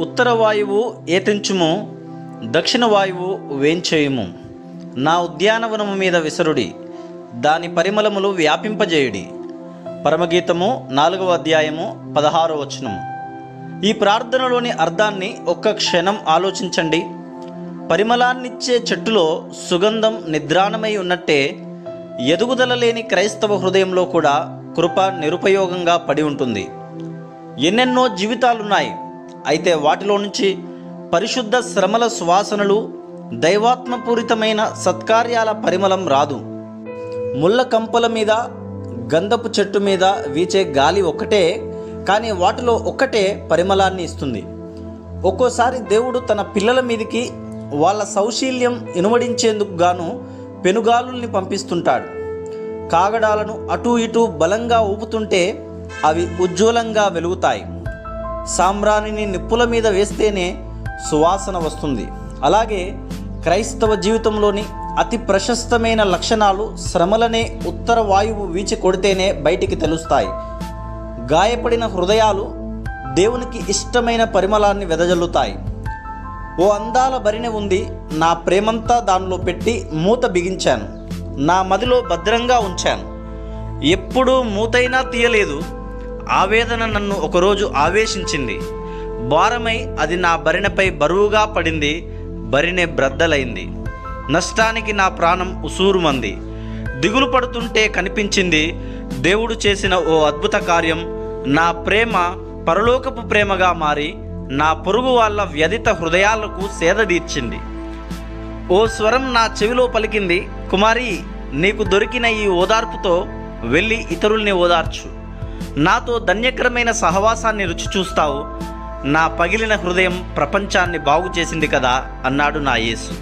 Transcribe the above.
ఉత్తర వాయువు ఏతించుము, దక్షిణ వాయువు వేంచేయుము. నా ఉద్యానవనము మీద విసరుడి, దాని పరిమళములు వ్యాపింపజేయుడి. పరమగీతము 4వ అధ్యాయము 16వ వచనము. ఈ ప్రార్థనలోని అర్థాన్ని ఒక్క క్షణం ఆలోచించండి. పరిమళాన్నిచ్చే చెట్టులో సుగంధం నిద్రాణమై ఉన్నట్టే ఎదుగుదల లేని క్రైస్తవ హృదయంలో కూడా కృప నిరుపయోగంగా పడి ఉంటుంది. ఎన్నెన్నో జీవితాలున్నాయి, అయితే వాటిలో నుంచి పరిశుద్ధ శ్రమల సువాసనలు, దైవాత్మపూరితమైన సత్కార్యాల పరిమళం రాదు. ముళ్ళ కంపల మీద, గంధపు చెట్టు మీద వీచే గాలి ఒక్కటే, కానీ వాటిలో ఒక్కటే పరిమళాన్ని ఇస్తుంది. ఒక్కోసారి దేవుడు తన పిల్లల మీదికి వాళ్ళ సౌశీల్యం ఇనుమడించేందుకు గాను పెనుగాలుల్ని పంపిస్తుంటాడు. కాగడాలను అటూ ఇటూ బలంగా ఊపుతుంటే అవి ఉజ్వలంగా వెలుగుతాయి. సాంబ్రాణిని నిప్పుల మీద వేస్తేనే సువాసన వస్తుంది. అలాగే క్రైస్తవ జీవితంలోని అతి ప్రశస్తమైన లక్షణాలు శ్రమలనే ఉత్తర వాయువు వీచి కొడితేనే బయటికి తెలుస్తాయి. గాయపడిన హృదయాలు దేవునికి ఇష్టమైన పరిమళాన్ని వెదజల్లుతాయి. ఓ అందాల బరిణె ఉంది, నా ప్రేమంతా దానిలో పెట్టి మూత బిగించాను, నా మదిలో భద్రంగా ఉంచాను. ఎప్పుడూ మూతైనా తీయలేదు. ఆవేదన నన్ను ఒకరోజు ఆవేశించింది. భారమై అది నా బరిణెపై బరువుగా పడింది. బరిణె బ్రద్దలైంది. నష్టానికి నా ప్రాణం ఉసూరుమంది. దిగులు పడుతుంటే కనిపించింది దేవుడు చేసిన ఓ అద్భుత కార్యం. నా ప్రేమ పరలోకపు ప్రేమగా మారి నా పొరుగు వాళ్ళ వ్యధిత హృదయాలకు సేదదీర్చింది. ఓ స్వరం నా చెవిలో పలికింది, కుమారి, నీకు దొరికిన ఈ ఓదార్పుతో వెళ్ళి ఇతరుల్ని ఓదార్చు. నాతో ధన్యకరమైన సహవాసాన్ని రుచి చూస్తావు. నా పగిలిన హృదయం ప్రపంచాన్ని బాగు చేసింది కదా అన్నాడు నా యేసు.